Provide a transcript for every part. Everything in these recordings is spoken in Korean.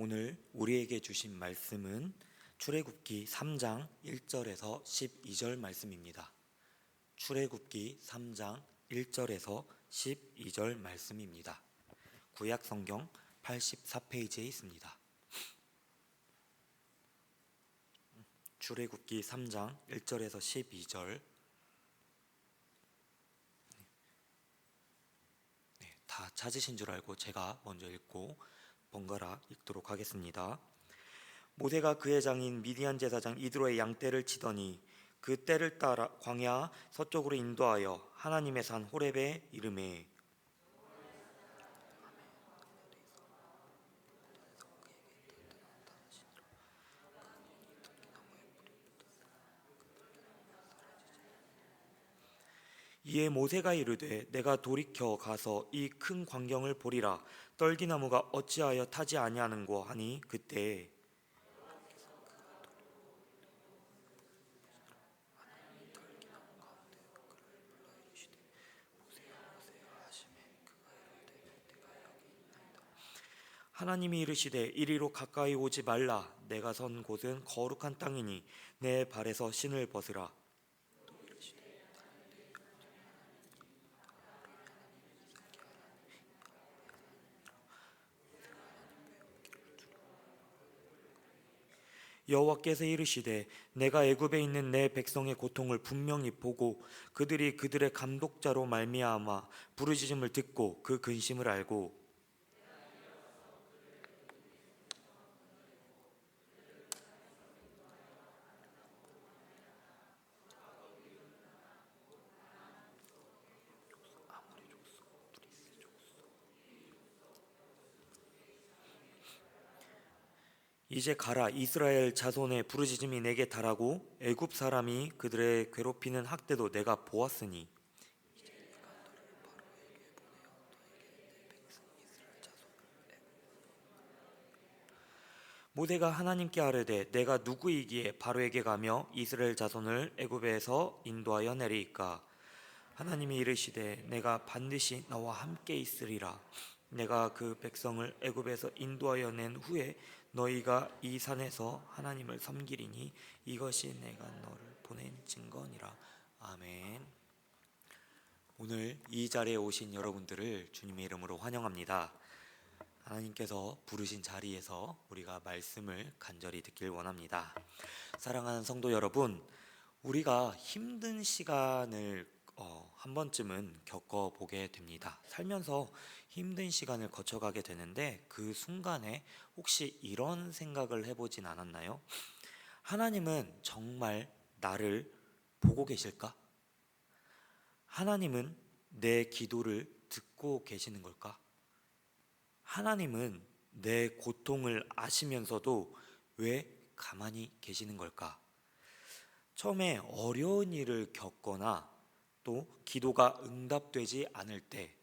오늘 우리에게 주신 말씀은 출애굽기 3장 1절에서 12절 말씀입니다. 출애굽기 3장 1절에서 12절 말씀입니다. 구약 성경 84페이지에 있습니다. 출애굽기 3장 1절에서 12절 다 찾으신 줄 알고 제가 먼저 읽고 번갈아 읽도록 하겠습니다. 모세가 그의 장인 미디안 제사장 이드로의 양떼를 치더니 그 떼를 따라 광야 서쪽으로 인도하여 하나님의 산 호렙에 이르매 이에 모세가 이르되 내가 돌이켜 가서 이 큰 광경을 보리라. 떨기나무가 어찌하여 타지 아니하는고 하니 그때 하나님이 이르시되 이리로 가까이 오지 말라. 내가 선 곳은 거룩한 땅이니 내 발에서 신을 벗으라. 여호와께서 이르시되 내가 애굽에 있는 내 백성의 고통을 분명히 보고 그들이 그들의 감독자로 말미암아 부르짖음을 듣고 그 근심을 알고 이제 가라. 이스라엘 자손의 부르짖음이 내게 달하고 애굽 사람이 그들의 괴롭히는 학대도 내가 보았으니 모세가 하나님께 아뢰되 내가 누구이기에 바로에게 가며 이스라엘 자손을 애굽에서 인도하여 내리이까. 하나님이 이르시되 내가 반드시 너와 함께 있으리라. 내가 그 백성을 애굽에서 인도하여 낸 후에 너희가 이 산에서 하나님을 섬기리니 이것이 내가 너를 보낸 증거니라. 아멘. 오늘 이 자리에 오신 여러분들을 주님의 이름으로 환영합니다. 하나님께서 부르신 자리에서 우리가 말씀을 간절히 듣길 원합니다. 사랑하는 성도 여러분, 우리가 힘든 시간을 한 번쯤은 겪어보게 됩니다. 살면서 힘든 시간을 거쳐가게 되는데 그 순간에 혹시 이런 생각을 해보진 않았나요? 하나님은 정말 나를 보고 계실까? 하나님은 내 기도를 듣고 계시는 걸까? 하나님은 내 고통을 아시면서도 왜 가만히 계시는 걸까? 처음에 어려운 일을 겪거나 또 기도가 응답되지 않을 때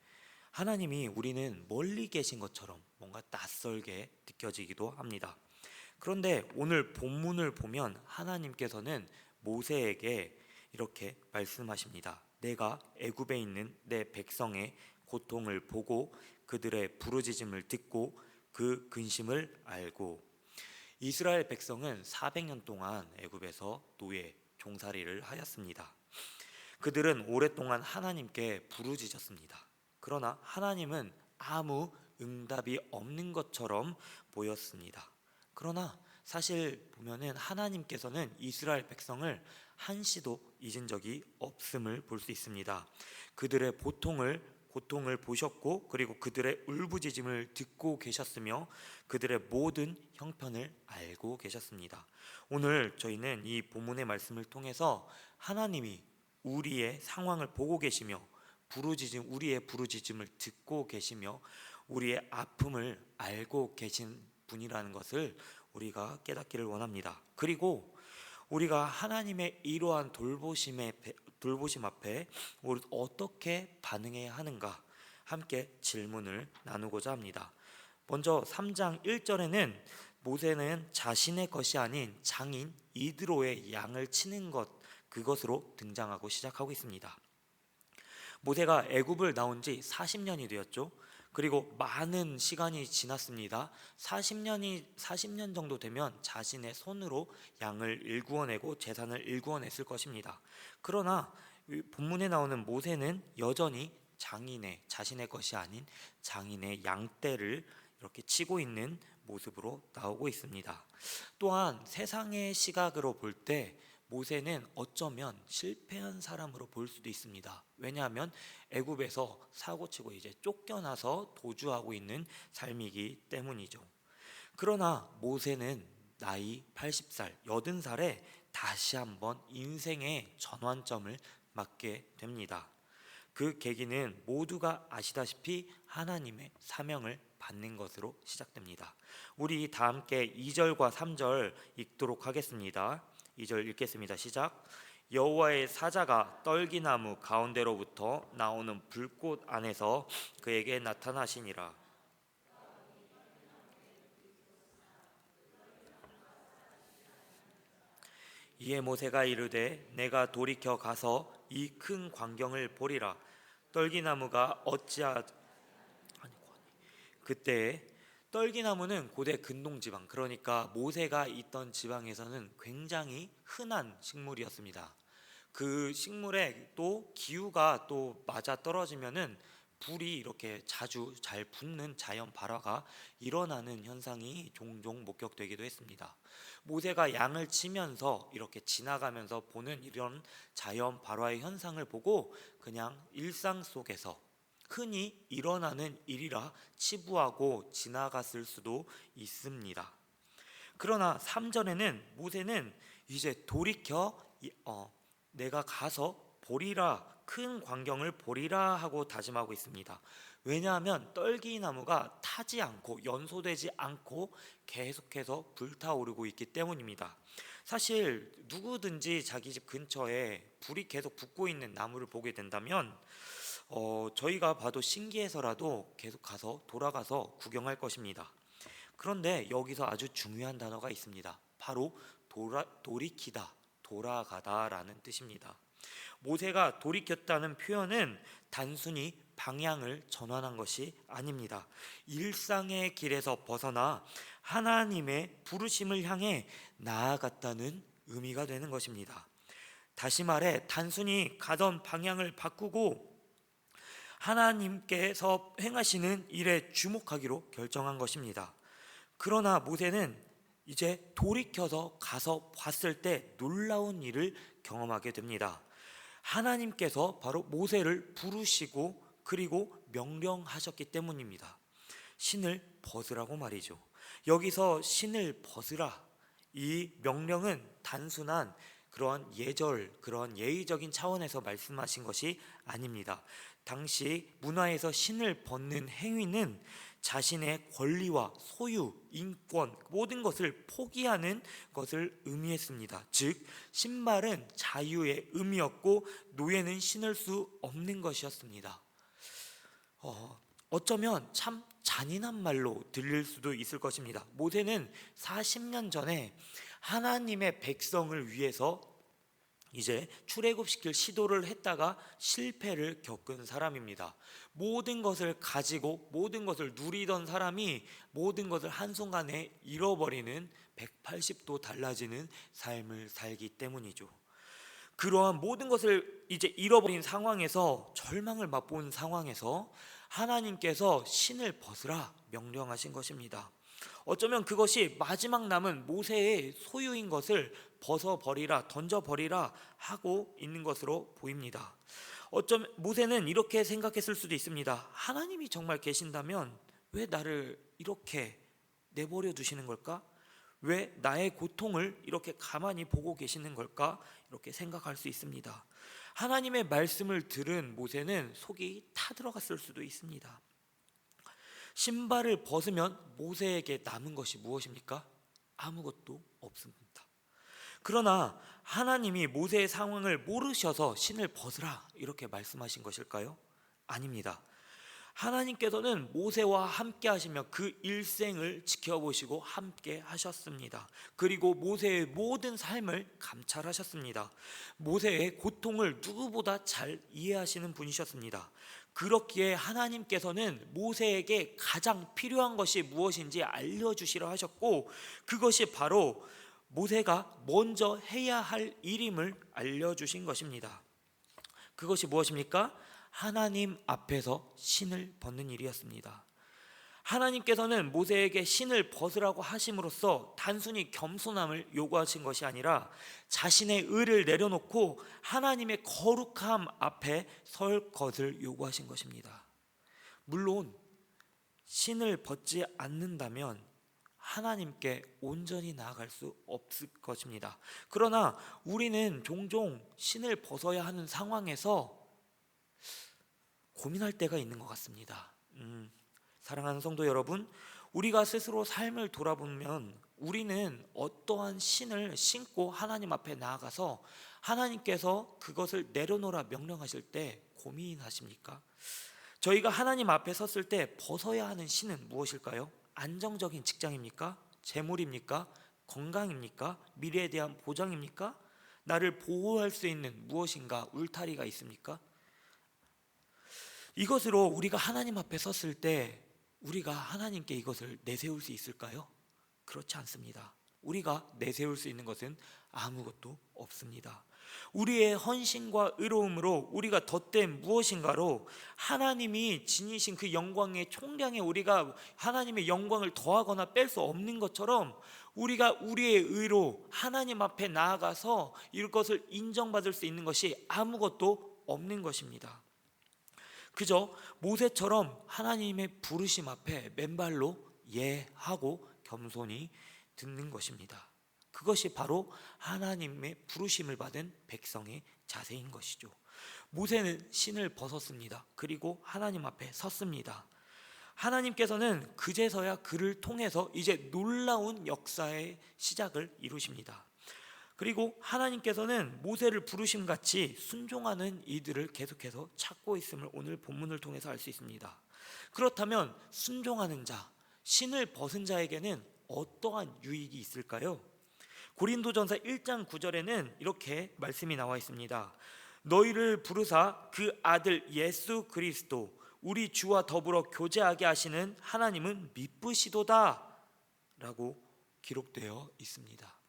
하나님이 우리는 멀리 계신 것처럼 뭔가 낯설게 느껴지기도 합니다. 그런데 오늘 본문을 보면 하나님께서는 모세에게 이렇게 말씀하십니다. 내가 애굽에 있는 내 백성의 고통을 보고 그들의 부르짖음을 듣고 그 근심을 알고. 이스라엘 백성은 400년 동안 애굽에서 노예 종살이를 하였습니다. 그들은 오랫동안 하나님께 부르짖었습니다. 그러나 하나님은 아무 응답이 없는 것처럼 보였습니다. 그러나 사실 보면은 하나님께서는 이스라엘 백성을 한시도 잊은 적이 없음을 볼 수 있습니다. 그들의 고통을 보셨고 그리고 그들의 울부짖음을 듣고 계셨으며 그들의 모든 형편을 알고 계셨습니다. 오늘 저희는 이 본문의 말씀을 통해서 하나님이 우리의 상황을 보고 계시며 우리의 부르짖음을 듣고 계시며 우리의 아픔을 알고 계신 분이라는 것을 우리가 깨닫기를 원합니다. 그리고 우리가 하나님의 이러한 돌보심 앞에 우리 어떻게 반응해야 하는가 함께 질문을 나누고자 합니다. 먼저 3장 1절에는 모세는 자신의 것이 아닌 장인 이드로의 양을 치는 그것으로 등장하고 시작하고 있습니다. 모세가 애굽을 나온 지 40년이 되었죠. 그리고 많은 시간이 지났습니다. 40년 정도 되면 자신의 손으로 양을 일구어내고 제사를 일구어냈을 것입니다. 그러나 본문에 나오는 모세는 여전히 자신의 것이 아닌 장인의 양떼를 이렇게 치고 있는 모습으로 나오고 있습니다. 또한 세상의 시각으로 볼 때 모세는 어쩌면 실패한 사람으로 볼 수도 있습니다. 왜냐하면 애굽에서 사고치고 이제 쫓겨나서 도주하고 있는 삶이기 때문이죠. 그러나 모세는 나이 80살, 80살에 다시 한번 인생의 전환점을 맞게 됩니다. 그 계기는 모두가 아시다시피 하나님의 사명을 받는 것으로 시작됩니다. 우리 다 함께 2절과 3절 읽도록 하겠습니다. 2절 읽겠습니다. 시작. 여호와의 사자가 떨기나무 가운데로부터 나오는 불꽃 안에서 그에게 나타나시니라. 이에 모세가 이르되 내가 돌이켜 가서 이 큰 광경을 보리라. 떨기나무가 그때 떨기나무는 고대 근동 지방, 그러니까 모세가 있던 지방에서는 굉장히 흔한 식물이었습니다. 그 식물에 또 기후가 또 맞아 떨어지면은 불이 이렇게 자주 잘 붙는 자연 발화가 일어나는 현상이 종종 목격되기도 했습니다. 모세가 양을 치면서 이렇게 지나가면서 보는 이런 자연 발화의 현상을 보고 그냥 일상 속에서 흔히 일어나는 일이라 치부하고 지나갔을 수도 있습니다. 그러나 3절에는 모세는 이제 돌이켜 내가 가서 보리라, 큰 광경을 보리라 하고 다짐하고 있습니다. 왜냐하면 떨기나무가 타지 않고 연소되지 않고 계속해서 불타오르고 있기 때문입니다. 사실 누구든지 자기 집 근처에 불이 계속 붙고 있는 나무를 보게 된다면 저희가 봐도 신기해서라도 계속 돌아가서 구경할 것입니다. 그런데 여기서 아주 중요한 단어가 있습니다. 바로 돌이키다, 돌아가다라는 뜻입니다. 모세가 돌이켰다는 표현은 단순히 방향을 전환한 것이 아닙니다. 일상의 길에서 벗어나 하나님의 부르심을 향해 나아갔다는 의미가 되는 것입니다. 다시 말해 단순히 가던 방향을 바꾸고 하나님께서 행하시는 일에 주목하기로 결정한 것입니다. 그러나 모세는 이제 돌이켜서 가서 봤을 때 놀라운 일을 경험하게 됩니다. 하나님께서 바로 모세를 부르시고 그리고 명령하셨기 때문입니다. 신을 벗으라고 말이죠. 여기서 신을 벗으라, 이 명령은 단순한 그런 그런 예의적인 차원에서 말씀하신 것이 아닙니다. 당시 문화에서 신을 벗는 행위는 자신의 권리와 소유, 인권, 모든 것을 포기하는 것을 의미했습니다. 즉, 신발은 자유의 의미였고 노예는 신을 수 없는 것이었습니다. 어쩌면 참 잔인한 말로 들릴 수도 있을 것입니다. 모세는 40년 전에 하나님의 백성을 위해서 이제 출애굽시킬 시도를 했다가 실패를 겪은 사람입니다. 모든 것을 가지고 모든 것을 누리던 사람이 모든 것을 한순간에 잃어버리는 180도 달라지는 삶을 살기 때문이죠. 그러한 모든 것을 이제 잃어버린 상황에서, 절망을 맛본 상황에서 하나님께서 신을 벗으라 명령하신 것입니다. 어쩌면 그것이 마지막 남은 모세의 소유인 것을 벗어버리라, 던져버리라 하고 있는 것으로 보입니다. 어쩌면 모세는 이렇게 생각했을 수도 있습니다. 하나님이 정말 계신다면 왜 나를 이렇게 내버려 두시는 걸까? 왜 나의 고통을 이렇게 가만히 보고 계시는 걸까? 이렇게 생각할 수 있습니다. 하나님의 말씀을 들은 모세는 속이 타들어갔을 수도 있습니다. 신발을 벗으면 모세에게 남은 것이 무엇입니까? 아무것도 없습니다. 그러나 하나님이 모세의 상황을 모르셔서 신을 벗으라 이렇게 말씀하신 것일까요? 아닙니다. 하나님께서는 모세와 함께 하시며 그 일생을 지켜보시고 함께 하셨습니다. 그리고 모세의 모든 삶을 감찰하셨습니다. 모세의 고통을 누구보다 잘 이해하시는 분이셨습니다. 그렇기에 하나님께서는 모세에게 가장 필요한 것이 무엇인지 알려주시라 하셨고, 그것이 바로 모세가 먼저 해야 할 일임을 알려주신 것입니다. 그것이 무엇입니까? 하나님 앞에서 신을 벗는 일이었습니다. 하나님께서는 모세에게 신을 벗으라고 하심으로써 단순히 겸손함을 요구하신 것이 아니라 자신의 의를 내려놓고 하나님의 거룩함 앞에 설 것을 요구하신 것입니다. 물론 신을 벗지 않는다면 하나님께 온전히 나아갈 수 없을 것입니다. 그러나 우리는 종종 신을 벗어야 하는 상황에서 고민할 때가 있는 것 같습니다. 사랑하는 성도 여러분, 우리가 스스로 삶을 돌아보면 우리는 어떠한 신을 신고 하나님 앞에 나아가서 하나님께서 그것을 내려놓으라 명령하실 때 고민하십니까? 저희가 하나님 앞에 섰을 때 벗어야 하는 신은 무엇일까요? 안정적인 직장입니까? 재물입니까? 건강입니까? 미래에 대한 보장입니까? 나를 보호할 수 있는 무엇인가 울타리가 있습니까? 이것으로 우리가 하나님 앞에 섰을 때 우리가 하나님께 이것을 내세울 수 있을까요? 그렇지 않습니다. 우리가 내세울 수 있는 것은 아무것도 없습니다. 우리의 헌신과 의로움으로 우리가 덧댄 무엇인가로 하나님이 지니신 그 영광의 총량에 우리가 하나님의 영광을 더하거나 뺄 수 없는 것처럼 우리가 우리의 의로 하나님 앞에 나아가서 이것을 인정받을 수 있는 것이 아무것도 없는 것입니다. 그저 모세처럼 하나님의 부르심 앞에 맨발로 예하고 겸손히 듣는 것입니다. 그것이 바로 하나님의 부르심을 받은 백성의 자세인 것이죠. 모세는 신을 벗었습니다. 그리고 하나님 앞에 섰습니다. 하나님께서는 그제서야 그를 통해서 이제 놀라운 역사의 시작을 이루십니다. 그리고 하나님께서는 모세를 부르심같이 순종하는 이들을 계속해서 찾고 있음을 오늘 본문을 통해서 알 수 있습니다. 그렇다면 순종하는 자, 신을 벗은 자에게는 어떠한 유익이 있을까요? 고린도전서 1장 9절에는 이렇게 말씀이 나와 있습니다. 너희를 부르사 그 아들 예수 그리스도 우리 주와 더불어 교제하게 하시는 하나님은 미쁘시도다 라고 기록되어 있습니다.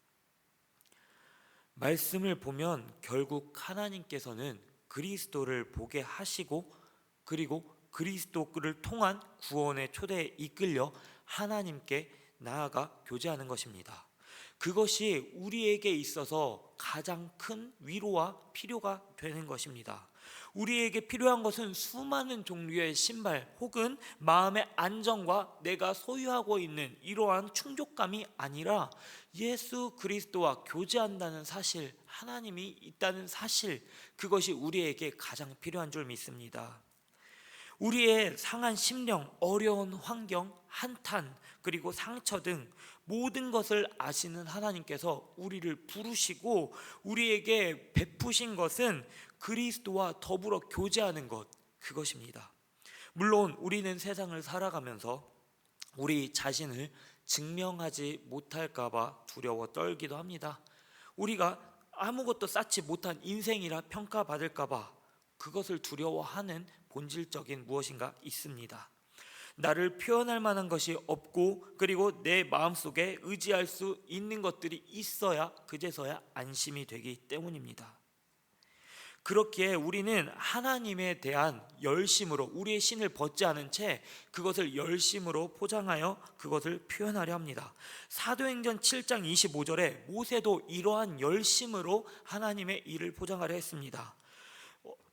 말씀을 보면 결국 하나님께서는 그리스도를 보게 하시고 그리고 그리스도를 통한 구원의 초대에 이끌려 하나님께 나아가 교제하는 것입니다. 그것이 우리에게 있어서 가장 큰 위로와 필요가 되는 것입니다. 우리에게 필요한 것은 수많은 종류의 신발 혹은 마음의 안정과 내가 소유하고 있는 이러한 충족감이 아니라 예수 그리스도와 교제한다는 사실, 하나님이 있다는 사실, 그것이 우리에게 가장 필요한 줄 믿습니다. 우리의 상한 심령, 어려운 환경, 한탄, 그리고 상처 등 모든 것을 아시는 하나님께서 우리를 부르시고 우리에게 베푸신 것은 그리스도와 더불어 교제하는 것, 그것입니다. 물론 우리는 세상을 살아가면서 우리 자신을 증명하지 못할까 봐 두려워 떨기도 합니다. 우리가 아무것도 쌓지 못한 인생이라 평가받을까 봐 그것을 두려워하는 본질적인 무엇인가 있습니다. 나를 표현할 만한 것이 없고 그리고 내 마음속에 의지할 수 있는 것들이 있어야 그제서야 안심이 되기 때문입니다. 그렇기에 우리는 하나님에 대한 열심으로 우리의 신을 벗지 않은 채 그것을 열심으로 포장하여 그것을 표현하려 합니다. 사도행전 7장 25절에 모세도 이러한 열심으로 하나님의 일을 포장하려 했습니다.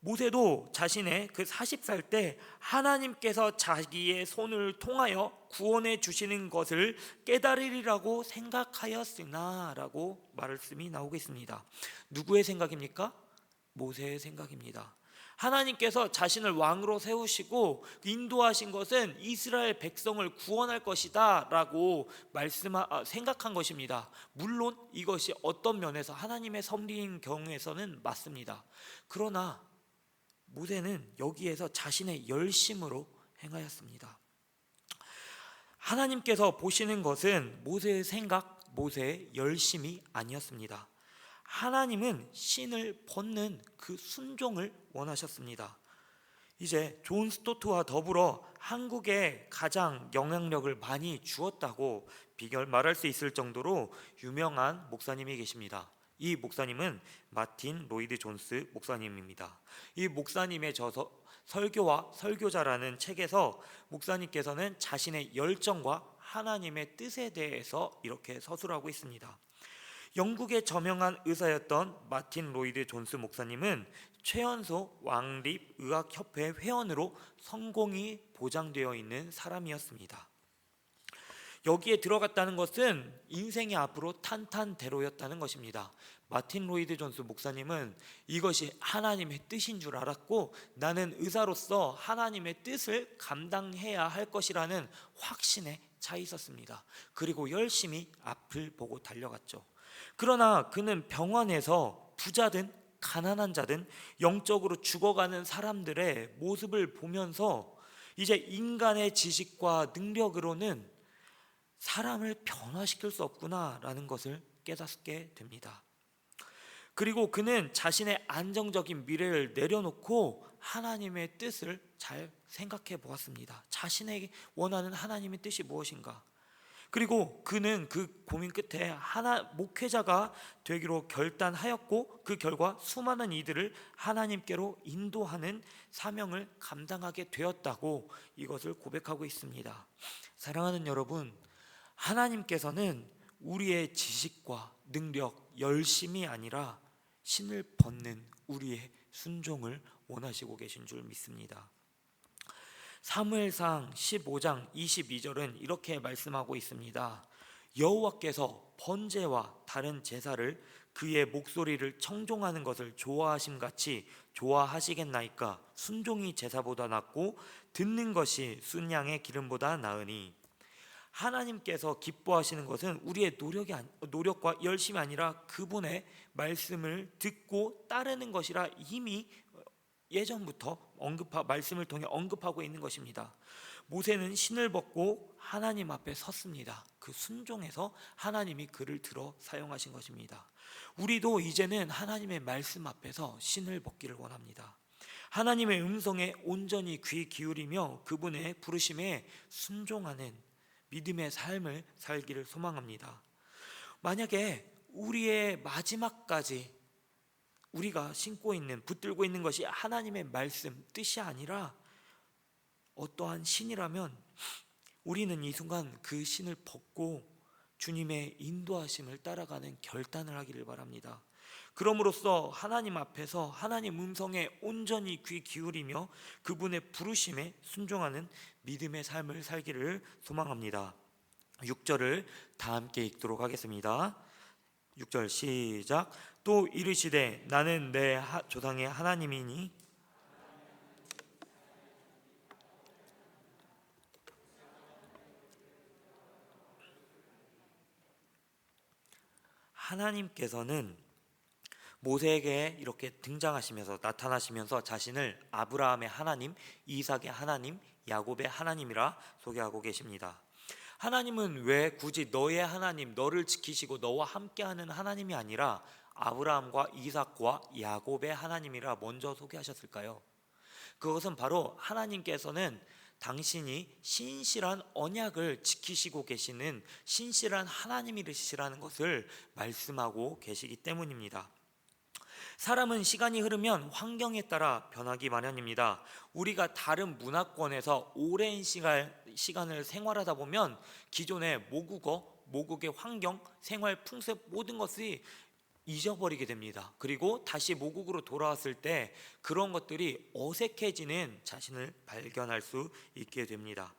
모세도 자신의 그 40살 때 하나님께서 자기의 손을 통하여 구원해 주시는 것을 깨달으리라고 생각하였으나 라고 말씀이 나오고 있습니다. 누구의 생각입니까? 모세의 생각입니다. 하나님께서 자신을 왕으로 세우시고 인도하신 것은 이스라엘 백성을 구원할 것이다 라고 생각한 것입니다. 물론 이것이 어떤 면에서 하나님의 섭리인 경우에서는 맞습니다. 그러나 모세는 여기에서 자신의 열심으로 행하였습니다. 하나님께서 보시는 것은 모세의 생각, 모세의 열심이 아니었습니다. 하나님은 신을 벗는 그 순종을 원하셨습니다. 이제 존 스토트와 더불어 한국에 가장 영향력을 많이 주었다고 말할 수 있을 정도로 유명한 목사님이 계십니다. 이 목사님은 마틴 로이드 존스 목사님입니다. 이 목사님의 설교와 설교자라는 책에서 목사님께서는 자신의 열정과 하나님의 뜻에 대해서 이렇게 서술하고 있습니다. 영국의 저명한 의사였던 마틴 로이드 존스 목사님은 최연소 왕립의학협회 회원으로 성공이 보장되어 있는 사람이었습니다. 여기에 들어갔다는 것은 인생의 앞으로 탄탄대로였다는 것입니다. 마틴 로이드 존스 목사님은 이것이 하나님의 뜻인 줄 알았고, 나는 의사로서 하나님의 뜻을 감당해야 할 것이라는 확신에 차 있었습니다. 그리고 열심히 앞을 보고 달려갔죠. 그러나 그는 병원에서 부자든 가난한 자든 영적으로 죽어가는 사람들의 모습을 보면서 이제 인간의 지식과 능력으로는 사람을 변화시킬 수 없구나라는 것을 깨닫게 됩니다. 그리고 그는 자신의 안정적인 미래를 내려놓고 하나님의 뜻을 잘 생각해 보았습니다. 자신에게 원하는 하나님의 뜻이 무엇인가? 그리고 그는 그 고민 끝에 목회자가 되기로 결단하였고, 그 결과 수많은 이들을 하나님께로 인도하는 사명을 감당하게 되었다고 이것을 고백하고 있습니다. 사랑하는 여러분, 하나님께서는 우리의 지식과 능력, 열심이 아니라 신을 벗는 우리의 순종을 원하시고 계신 줄 믿습니다. 사무엘상 15장 22절은 이렇게 말씀하고 있습니다. 여호와께서 번제와 다른 제사를 그의 목소리를 청종하는 것을 좋아하심같이 좋아하시겠나이까? 순종이 제사보다 낫고 듣는 것이 순양의 기름보다 나으니. 하나님께서 기뻐하시는 것은 우리의 노력과 열심이 아니라 그분의 말씀을 듣고 따르는 것이라 이미 예전부터 말씀을 통해 언급하고 있는 것입니다. 모세는 신을 벗고 하나님 앞에 섰습니다. 그 순종에서 하나님이 그를 들어 사용하신 것입니다. 우리도 이제는 하나님의 말씀 앞에서 신을 벗기를 원합니다. 하나님의 음성에 온전히 귀 기울이며 그분의 부르심에 순종하는 믿음의 삶을 살기를 소망합니다. 만약에 우리의 마지막까지 우리가 붙들고 있는 것이 하나님의 말씀, 뜻이 아니라 어떠한 신이라면 우리는 이 순간 그 신을 벗고 주님의 인도하심을 따라가는 결단을 하기를 바랍니다. 그럼으로써 하나님 앞에서 하나님 음성에 온전히 귀 기울이며 그분의 부르심에 순종하는 믿음의 삶을 살기를 소망합니다. 6절을 다 함께 읽도록 하겠습니다. 6절 시작. 또 이르시되 나는 내 조상의 하나님이니 하나님께서는 모세에게 이렇게 나타나시면서 자신을 아브라함의 하나님, 이삭의 하나님, 야곱의 하나님이라 소개하고 계십니다. 하나님은 왜 굳이 너의 하나님, 너를 지키시고 너와 함께하는 하나님이 아니라 아브라함과 이삭과 야곱의 하나님이라 먼저 소개하셨을까요? 그것은 바로 하나님께서는 당신이 신실한 언약을 지키시고 계시는 신실한 하나님이시라는 것을 말씀하고 계시기 때문입니다. 사람은 시간이 흐르면 환경에 따라 변하기 마련입니다. 우리가 다른 문화권에서 오랜 시간을 생활하다 보면 기존의 모국의 환경, 생활 풍습 모든 것이 잊어버리게 됩니다. 그리고 다시 모국으로 돌아왔을 때 그런 것들이 어색해지는 자신을 발견할 수 있게 됩니다.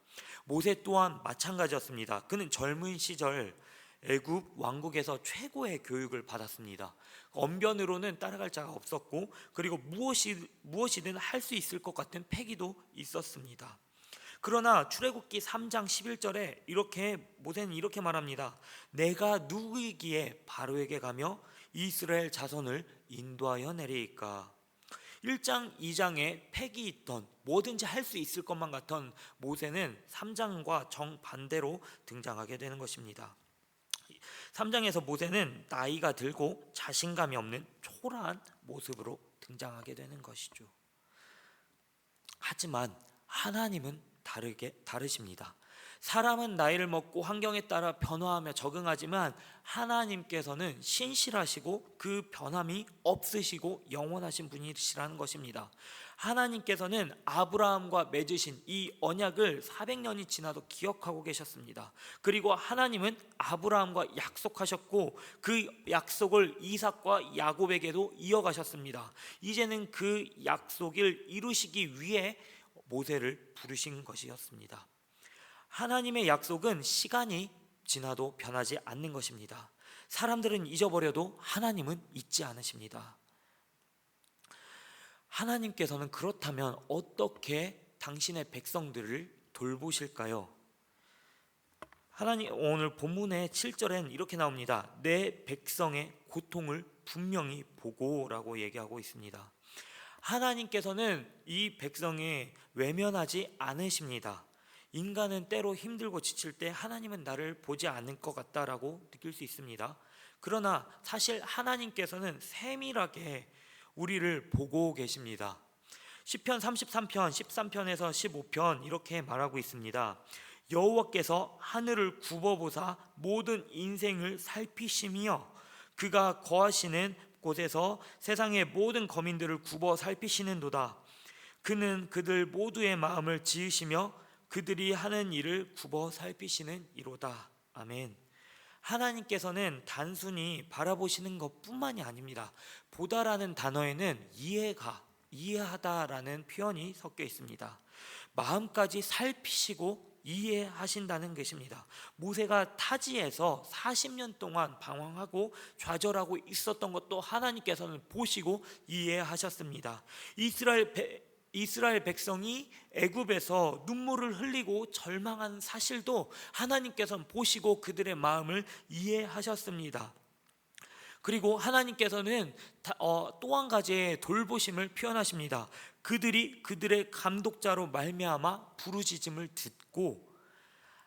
모세 또한 마찬가지였습니다. 그는 젊은 시절 애굽 왕국에서 최고의 교육을 받았습니다. 언변으로는 따라갈 자가 없었고, 그리고 무엇이든 할 수 있을 것 같은 패기도 있었습니다. 그러나 출애굽기 3장 11절에 모세는 이렇게 말합니다. 내가 누구이기에 바로에게 가며 이스라엘 자손을 인도하여 내리이까? 1장 2장에 패기 있던 뭐든지 할 수 있을 것만 같던 모세는 3장과 정반대로 등장하게 되는 것입니다. 3장에서 모세는 나이가 들고 자신감이 없는 초라한 모습으로 등장하게 되는 것이죠. 하지만 하나님은 다르십니다. 사람은 나이를 먹고 환경에 따라 변화하며 적응하지만 하나님께서는 신실하시고 그 변함이 없으시고 영원하신 분이시라는 것입니다. 하나님께서는 아브라함과 맺으신 이 언약을 400년이 지나도 기억하고 계셨습니다. 그리고 하나님은 아브라함과 약속하셨고 그 약속을 이삭과 야곱에게도 이어가셨습니다. 이제는 그 약속을 이루시기 위해 모세를 부르신 것이었습니다. 하나님의 약속은 시간이 지나도 변하지 않는 것입니다. 사람들은 잊어버려도 하나님은 잊지 않으십니다. 하나님께서는 그렇다면 어떻게 당신의 백성들을 돌보실까요? 하나님 오늘 본문의 7절엔 이렇게 나옵니다. 내 백성의 고통을 분명히 보고라고 얘기하고 있습니다. 하나님께서는 이 백성이 외면하지 않으십니다. 인간은 때로 힘들고 지칠 때 하나님은 나를 보지 않을 것 같다라고 느낄 수 있습니다. 그러나 사실 하나님께서는 세밀하게 우리를 보고 계십니다. 시편 33편 13편에서 15편 이렇게 말하고 있습니다. 여호와께서 하늘을 굽어보사 모든 인생을 살피시며 그가 거하시는 곳에서 세상의 모든 거민들을 굽어 살피시는도다. 그는 그들 모두의 마음을 지으시며 그들이 하는 일을 굽어 살피시는 이로다. 아멘. 하나님께서는 단순히 바라보시는 것뿐만이 아닙니다. 보다라는 단어에는 이해하다라는 표현이 섞여 있습니다. 마음까지 살피시고 이해하신다는 것입니다. 모세가 타지에서 40년 동안 방황하고 좌절하고 있었던 것도 하나님께서는 보시고 이해하셨습니다. 이스라엘 백성이 애굽에서 눈물을 흘리고 절망한 사실도 하나님께서는 보시고 그들의 마음을 이해하셨습니다. 그리고 하나님께서는 또 한 가지의 돌보심을 표현하십니다. 그들이 그들의 감독자로 말미암아 부르짖음을 듣고,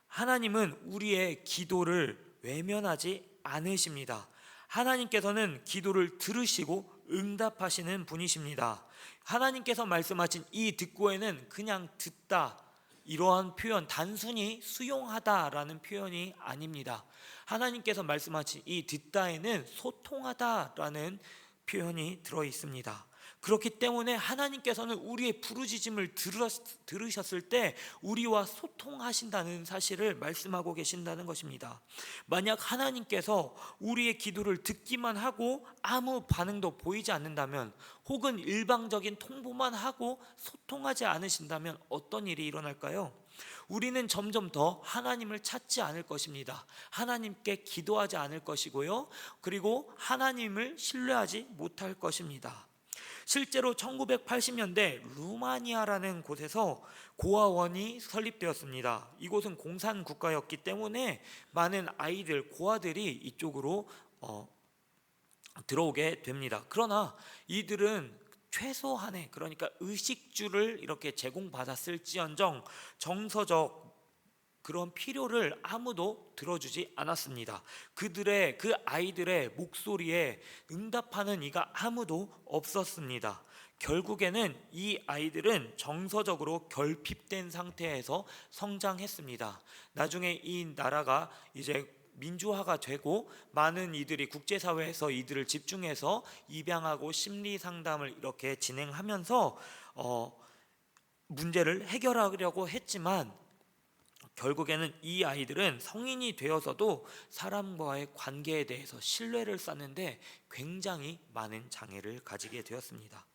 하나님은 우리의 기도를 외면하지 않으십니다. 하나님께서는 기도를 들으시고 응답하시는 분이십니다. 하나님께서 말씀하신 이 듣고에는 그냥 듣다, 이러한 표현, 단순히 수용하다라는 표현이 아닙니다. 하나님께서 말씀하신 이 듣다에는 소통하다라는 표현이 들어 있습니다. 그렇기 때문에 하나님께서는 우리의 부르짖음을 들으셨을 때 우리와 소통하신다는 사실을 말씀하고 계신다는 것입니다. 만약 하나님께서 우리의 기도를 듣기만 하고 아무 반응도 보이지 않는다면, 혹은 일방적인 통보만 하고 소통하지 않으신다면 어떤 일이 일어날까요? 우리는 점점 더 하나님을 찾지 않을 것입니다. 하나님께 기도하지 않을 것이고요, 그리고 하나님을 신뢰하지 못할 것입니다. 실제로 1980년대 루마니아라는 곳에서 고아원이 설립되었습니다. 이곳은 공산 국가였기 때문에 많은 아이들, 고아들이 이쪽으로 들어오게 됩니다. 그러나 이들은 최소한의, 그러니까 의식주를 이렇게 제공받았을지언정 정서적 그런 필요를 아무도 들어주지 않았습니다. 그 아이들의 목소리에 응답하는 이가 아무도 없었습니다. 결국에는 이 아이들은 정서적으로 결핍된 상태에서 성장했습니다. 나중에 이 나라가 이제 민주화가 되고 많은 이들이 국제사회에서 이들을 집중해서 입양하고 심리 상담을 이렇게 진행하면서 문제를 해결하려고 했지만, 결국에는 이 아이들은 성인이 되어서도 사람과의 관계에 대해서 신뢰를 쌓는데 굉장히 많은 장애를 가지게 되었습니다.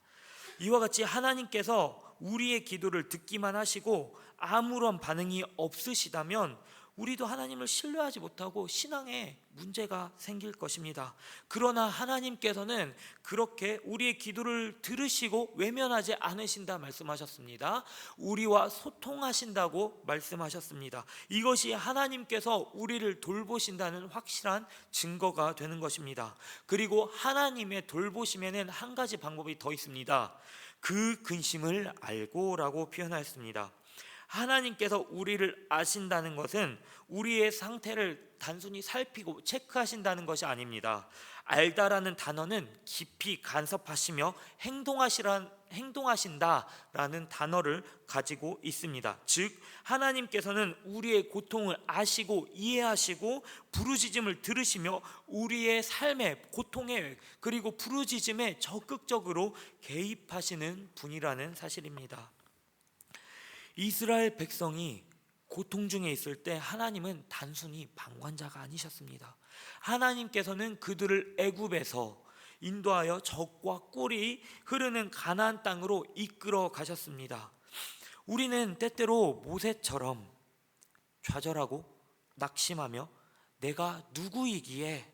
이와 같이 하나님께서 우리의 기도를 듣기만 하시고 아무런 반응이 없으시다면 우리도 하나님을 신뢰하지 못하고 신앙에 문제가 생길 것입니다. 그러나 하나님께서는 그렇게 우리의 기도를 들으시고 외면하지 않으신다 말씀하셨습니다. 우리와 소통하신다고 말씀하셨습니다. 이것이 하나님께서 우리를 돌보신다는 확실한 증거가 되는 것입니다. 그리고 하나님의 돌보심에는 한 가지 방법이 더 있습니다. 그 근심을 알고라고 표현하였습니다. 하나님께서 우리를 아신다는 것은 우리의 상태를 단순히 살피고 체크하신다는 것이 아닙니다. 알다라는 단어는 깊이 간섭하시며 행동하신다라는 단어를 가지고 있습니다. 즉 하나님께서는 우리의 고통을 아시고 이해하시고 부르짖음을 들으시며 우리의 삶의 고통에 그리고 부르짖음에 적극적으로 개입하시는 분이라는 사실입니다. 이스라엘 백성이 고통 중에 있을 때 하나님은 단순히 방관자가 아니셨습니다. 하나님께서는 그들을 애굽에서 인도하여 적과 꿀이 흐르는 가나안 땅으로 이끌어 가셨습니다. 우리는 때때로 모세처럼 좌절하고 낙심하며 내가 누구이기에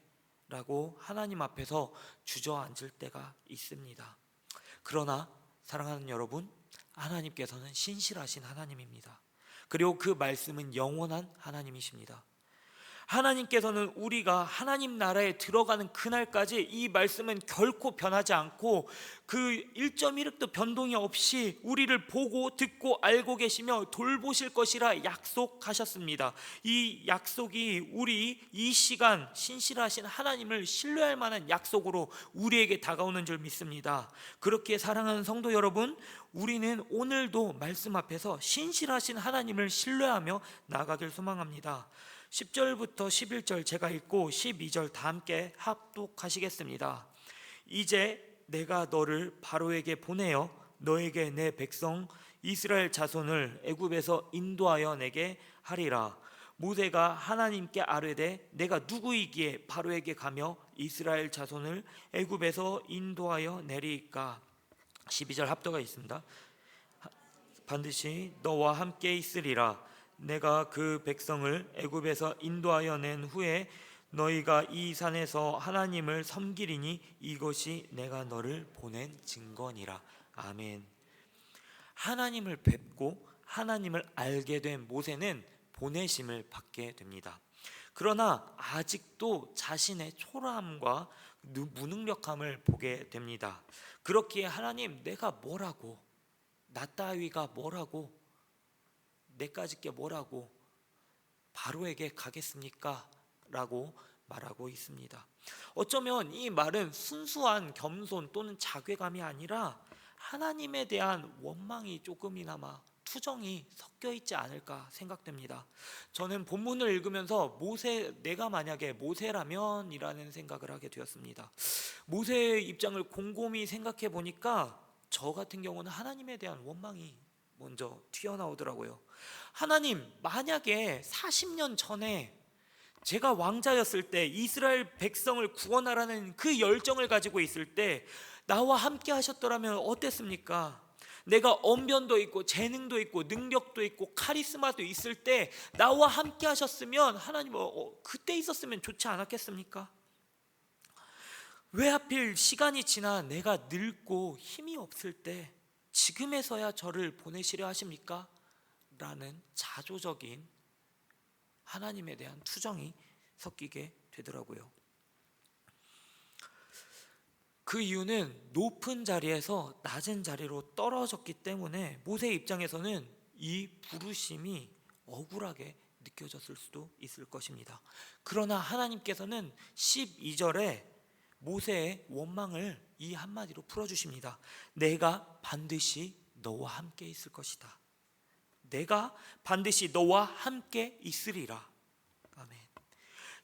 라고 하나님 앞에서 주저앉을 때가 있습니다. 그러나 사랑하는 여러분, 하나님께서는 신실하신 하나님입니다. 그리고 그 말씀은 영원한 하나님이십니다. 하나님께서는 우리가 하나님 나라에 들어가는 그날까지 이 말씀은 결코 변하지 않고 그 1.1획도 변동이 없이 우리를 보고 듣고 알고 계시며 돌보실 것이라 약속하셨습니다. 이 약속이 우리 이 시간 신실하신 하나님을 신뢰할 만한 약속으로 우리에게 다가오는 줄 믿습니다. 그렇게 사랑하는 성도 여러분, 우리는 오늘도 말씀 앞에서 신실하신 하나님을 신뢰하며 나아가길 소망합니다. 10절부터 11절 제가 읽고 12절 다 함께 합독하시겠습니다. 이제 내가 너를 바로에게 보내어 너에게 내 백성 이스라엘 자손을 애굽에서 인도하여 내게 하리라. 모세가 하나님께 아뢰되 내가 누구이기에 바로에게 가며 이스라엘 자손을 애굽에서 인도하여 내리이까. 12절 합독가 있습니다. 반드시 너와 함께 있으리라. 내가 그 백성을 애굽에서 인도하여 낸 후에 너희가 이 산에서 하나님을 섬기리니 이것이 내가 너를 보낸 증거니라. 아멘. 하나님을 뵙고 하나님을 알게 된 모세는 보내심을 받게 됩니다. 그러나 아직도 자신의 초라함과 무능력함을 보게 됩니다. 그렇기에 하나님, 내가 뭐라고, 나 따위가 뭐라고, 내까짓 게 뭐라고 바로에게 가겠습니까? 라고 말하고 있습니다. 어쩌면 이 말은 순수한 겸손 또는 자괴감이 아니라 하나님에 대한 원망이 조금이나마 투정이 섞여 있지 않을까 생각됩니다. 저는 본문을 읽으면서 내가 만약에 모세라면 이라는 생각을 하게 되었습니다. 모세의 입장을 곰곰이 생각해 보니까 저 같은 경우는 하나님에 대한 원망이 먼저 튀어나오더라고요. 하나님, 만약에 40년 전에 제가 왕자였을 때 이스라엘 백성을 구원하라는 그 열정을 가지고 있을 때 나와 함께 하셨더라면 어땠습니까? 내가 언변도 있고 재능도 있고 능력도 있고 카리스마도 있을 때 나와 함께 하셨으면 하나님 그때 있었으면 좋지 않았겠습니까? 왜 하필 시간이 지나 내가 늙고 힘이 없을 때 지금에서야 저를 보내시려 하십니까? 라는 자조적인 하나님에 대한 투정이 섞이게 되더라고요. 그 이유는 높은 자리에서 낮은 자리로 떨어졌기 때문에 모세의 입장에서는 이 부르심이 억울하게 느껴졌을 수도 있을 것입니다. 그러나 하나님께서는 12절에 모세의 원망을 이 한마디로 풀어주십니다. 내가 반드시 너와 함께 있을 것이다. 내가 반드시 너와 함께 있으리라. 아멘.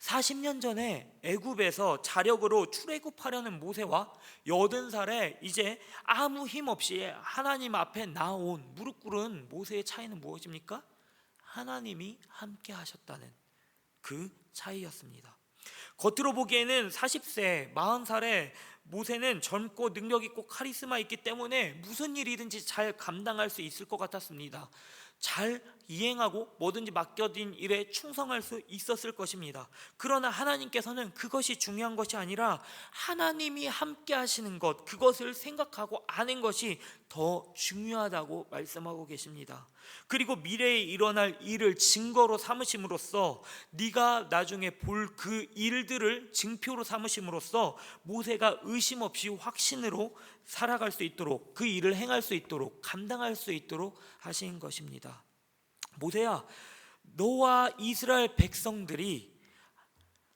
40년 전에 애굽에서 자력으로 출애굽하려는 모세와 80살에 이제 아무 힘 없이 하나님 앞에 나온 무릎 꿇은 모세의 차이는 무엇입니까? 하나님이 함께 하셨다는 그 차이였습니다. 겉으로 보기에는 40세, 40살에 모세는 젊고 능력 있고 카리스마 있기 때문에 무슨 일이든지 잘 감당할 수 있을 것 같았습니다. 잘 이행하고 뭐든지 맡겨진 일에 충성할 수 있었을 것입니다. 그러나 하나님께서는 그것이 중요한 것이 아니라 하나님이 함께 하시는 것, 그것을 생각하고 아는 것이 더 중요하다고 말씀하고 계십니다. 그리고 미래에 일어날 일을 증거로 삼으심으로써 네가 나중에 볼 그 일들을 증표로 삼으심으로써 모세가 의심 없이 확신으로 살아갈 수 있도록, 그 일을 행할 수 있도록, 감당할 수 있도록 하신 것입니다. 모세야, 너와 이스라엘 백성들이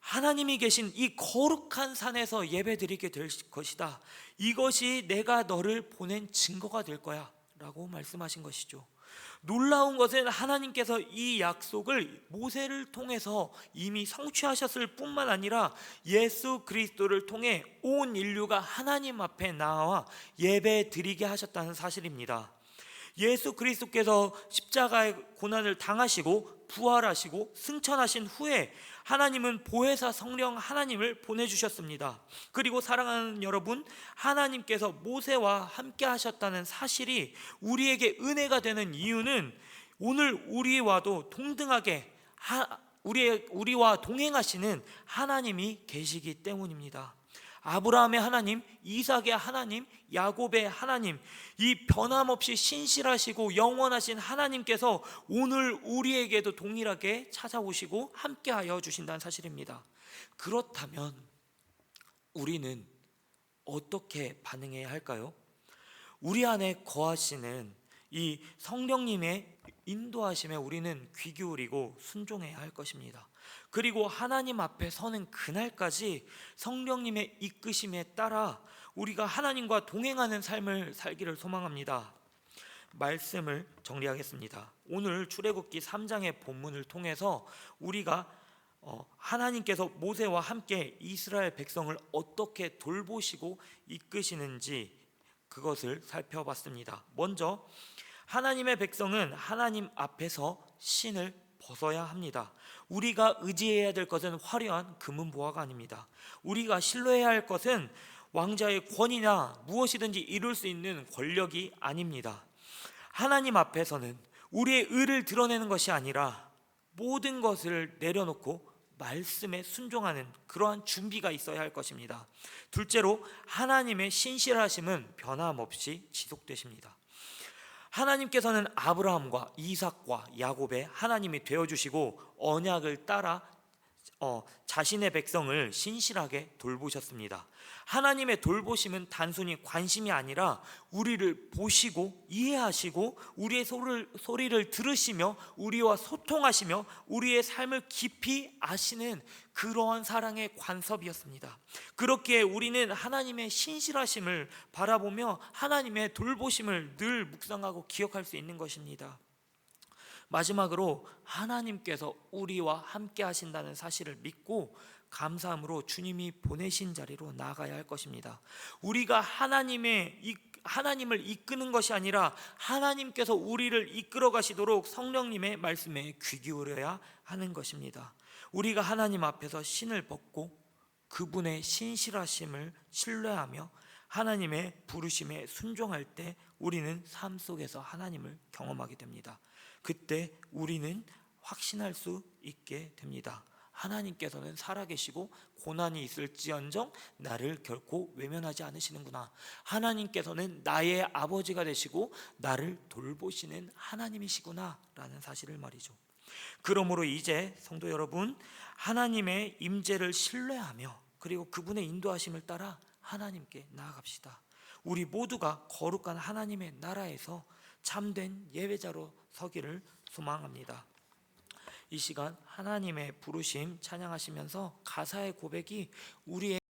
하나님이 계신 이 거룩한 산에서 예배드리게 될 것이다. 이것이 내가 너를 보낸 증거가 될 거야 라고 말씀하신 것이죠. 놀라운 것은 하나님께서 이 약속을 모세를 통해서 이미 성취하셨을 뿐만 아니라 예수 그리스도를 통해 온 인류가 하나님 앞에 나와 예배 드리게 하셨다는 사실입니다. 예수 그리스도께서 십자가의 고난을 당하시고 부활하시고 승천하신 후에 하나님은 보혜사 성령 하나님을 보내주셨습니다. 그리고 사랑하는 여러분, 하나님께서 모세와 함께 하셨다는 사실이 우리에게 은혜가 되는 이유는 오늘 우리와도 동등하게 우리와 동행하시는 하나님이 계시기 때문입니다. 아브라함의 하나님, 이삭의 하나님, 야곱의 하나님, 이 변함없이 신실하시고 영원하신 하나님께서 오늘 우리에게도 동일하게 찾아오시고 함께하여 주신다는 사실입니다. 그렇다면 우리는 어떻게 반응해야 할까요? 우리 안에 거하시는 이 성령님의 인도하심에 우리는 귀 기울이고 순종해야 할 것입니다. 그리고 하나님 앞에 서는 그날까지 성령님의 이끄심에 따라 우리가 하나님과 동행하는 삶을 살기를 소망합니다. 말씀을 정리하겠습니다. 오늘 출애굽기 3장의 본문을 통해서 우리가 하나님께서 모세와 함께 이스라엘 백성을 어떻게 돌보시고 이끄시는지 그것을 살펴봤습니다. 먼저 하나님의 백성은 하나님 앞에서 신을 벗어야 합니다. 우리가 의지해야 될 것은 화려한 금은보화가 아닙니다. 우리가 신뢰해야 할 것은 왕자의 권위나 무엇이든지 이룰 수 있는 권력이 아닙니다. 하나님 앞에서는 우리의 의를 드러내는 것이 아니라 모든 것을 내려놓고 말씀에 순종하는 그러한 준비가 있어야 할 것입니다. 둘째로 하나님의 신실하심은 변함없이 지속되십니다. 하나님께서는 아브라함과 이삭과 야곱의 하나님이 되어주시고 언약을 따라 자신의 백성을 신실하게 돌보셨습니다. 하나님의 돌보심은 단순히 관심이 아니라 우리를 보시고 이해하시고 우리의 소리를 들으시며 우리와 소통하시며 우리의 삶을 깊이 아시는 그러한 사랑의 관섭이었습니다. 그렇기에 우리는 하나님의 신실하심을 바라보며 하나님의 돌보심을 늘 묵상하고 기억할 수 있는 것입니다. 마지막으로 하나님께서 우리와 함께 하신다는 사실을 믿고 감사함으로 주님이 보내신 자리로 나아가야 할 것입니다. 우리가 하나님을 이끄는 것이 아니라 하나님께서 우리를 이끌어 가시도록 성령님의 말씀에 귀 기울여야 하는 것입니다. 우리가 하나님 앞에서 신을 벗고 그분의 신실하심을 신뢰하며 하나님의 부르심에 순종할 때 우리는 삶 속에서 하나님을 경험하게 됩니다. 그때 우리는 확신할 수 있게 됩니다. 하나님께서는 살아계시고 고난이 있을지언정 나를 결코 외면하지 않으시는구나. 하나님께서는 나의 아버지가 되시고 나를 돌보시는 하나님이시구나 라는 사실을 말이죠. 그러므로 이제 성도 여러분, 하나님의 임재를 신뢰하며 그리고 그분의 인도하심을 따라 하나님께 나아갑시다. 우리 모두가 거룩한 하나님의 나라에서 참된 예배자로 서기를 소망합니다. 이 시간 하나님의 부르심 찬양하시면서 가사의 고백이 우리의